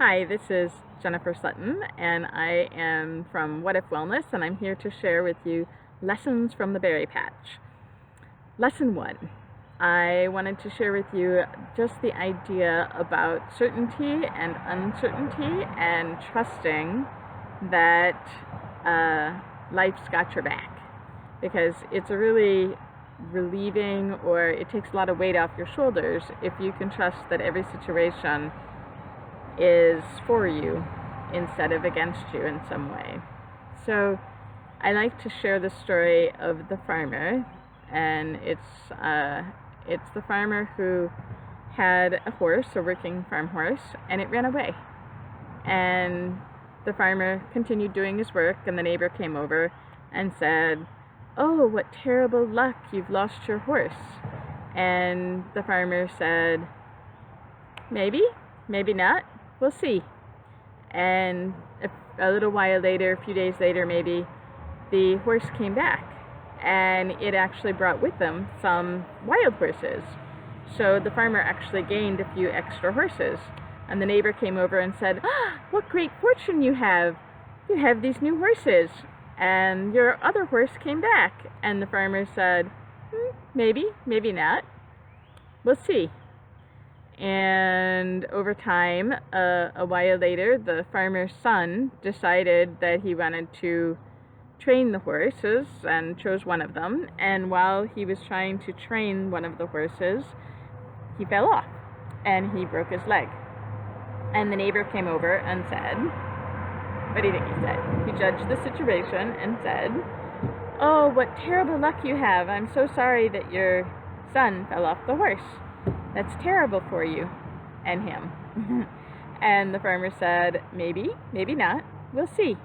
Hi, this is Jennifer Sutton, and I am from What If Wellness, and I'm here to share with you lessons from the Berrypatch. Lesson 1. I wanted to share with you just the idea about certainty and uncertainty and trusting that life's got your back, because it's a really relieving, or it takes a lot of weight off your shoulders if you can trust that every situation is for you instead of against you in some way. So I like to share the story of the farmer, and it's the farmer who had a horse, a working farm horse, and it ran away. And the farmer continued doing his work, and the neighbor came over and said, "Oh, what terrible luck, you've lost your horse." And the farmer said, "Maybe, maybe not. We'll see." And a little while later, a few days later maybe, the horse came back, and it actually brought with them some wild horses. So the farmer actually gained a few extra horses. And the neighbor came over and said, "Ah, what great fortune you have! You have these new horses, and your other horse came back." And the farmer said, "Maybe, maybe not. We'll see." And over time, a while later, the farmer's son decided that he wanted to train the horses and chose one of them. And while he was trying to train one of the horses, he fell off and he broke his leg. And the neighbor came over and said, what do you think he said? He judged the situation and said, "Oh, what terrible luck you have. I'm so sorry that your son fell off the horse. That's terrible for you and him." And the farmer said, "Maybe, maybe not. We'll see."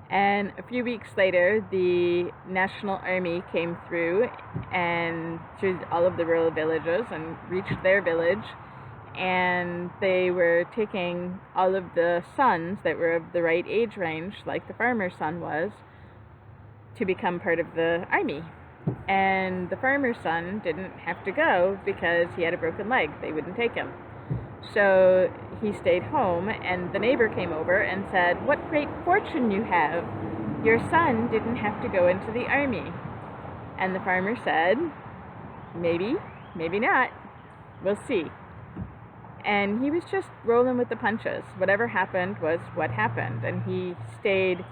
And a few weeks later, the National Army came through all of the rural villages and reached their village. And they were taking all of the sons that were of the right age range, like the farmer's son was, to become part of the army. And the farmer's son didn't have to go because he had a broken leg. They wouldn't take him. So he stayed home, and the neighbor came over and said, "What great fortune you have. Your son didn't have to go into the army." And the farmer said, "Maybe, maybe not. We'll see." And he was just rolling with the punches. Whatever happened was what happened. And he stayed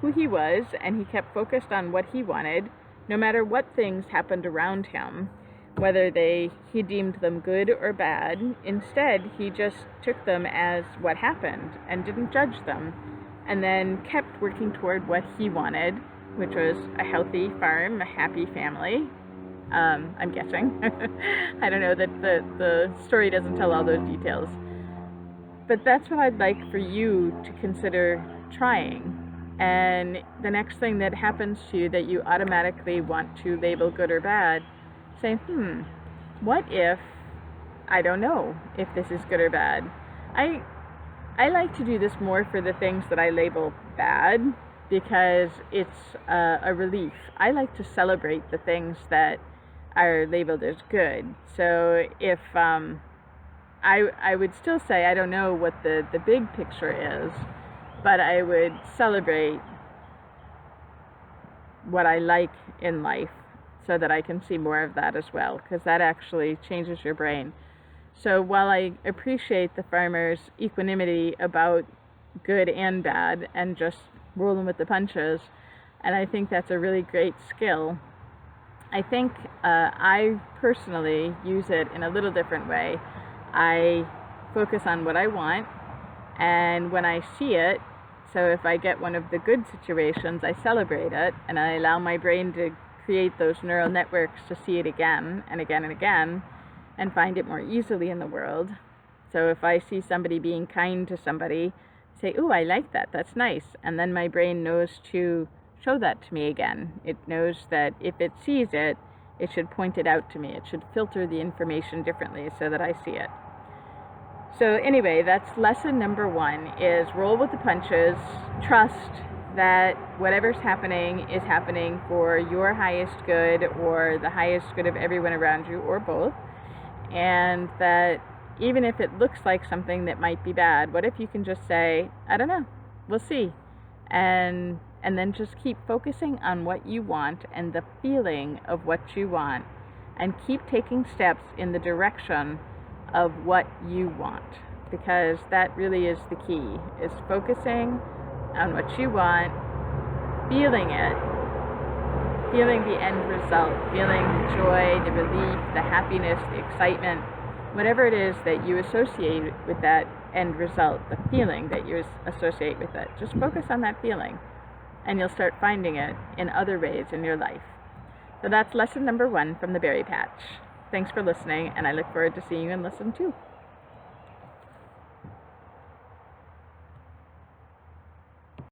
who he was, and he kept focused on what he wanted, no matter what things happened around him, whether he deemed them good or bad. Instead, he just took them as what happened and didn't judge them, and then kept working toward what he wanted, which was a healthy farm, a happy family. I'm guessing. I don't know, that the story doesn't tell all those details. But that's what I'd like for you to consider trying. And the next thing that happens to you that you automatically want to label good or bad, say, what if I don't know if this is good or bad? I like to do this more for the things that I label bad, because it's a relief. I like to celebrate the things that are labeled as good. So if I would still say I don't know what the big picture is, but I would celebrate what I like in life so that I can see more of that as well, because that actually changes your brain. So while I appreciate the farmer's equanimity about good and bad and just rolling with the punches, and I think that's a really great skill, I think I personally use it in a little different way. I focus on what I want, and when I see it, so if I get one of the good situations, I celebrate it, and I allow my brain to create those neural networks to see it again and again and again, and find it more easily in the world. So if I see somebody being kind to somebody, say, "Ooh, I like that, that's nice," and then my brain knows to show that to me again. It knows that if it sees it, it should point it out to me. It should filter the information differently so that I see it. So anyway, that's lesson number 1, is roll with the punches. Trust that whatever's happening is happening for your highest good, or the highest good of everyone around you, or both. And that even if it looks like something that might be bad, what if you can just say, I don't know, we'll see. And then just keep focusing on what you want and the feeling of what you want, and keep taking steps in the direction of what you want, because that really is the key, is focusing on what you want, feeling it, feeling the end result, feeling the joy, the relief, the happiness, the excitement, whatever it is that you associate with that end result, the feeling that you associate with it. Just focus on that feeling, and you'll start finding it in other ways in your life. So that's lesson number 1 from the Berry Patch. Thanks for listening, and I look forward to seeing you in lesson 2.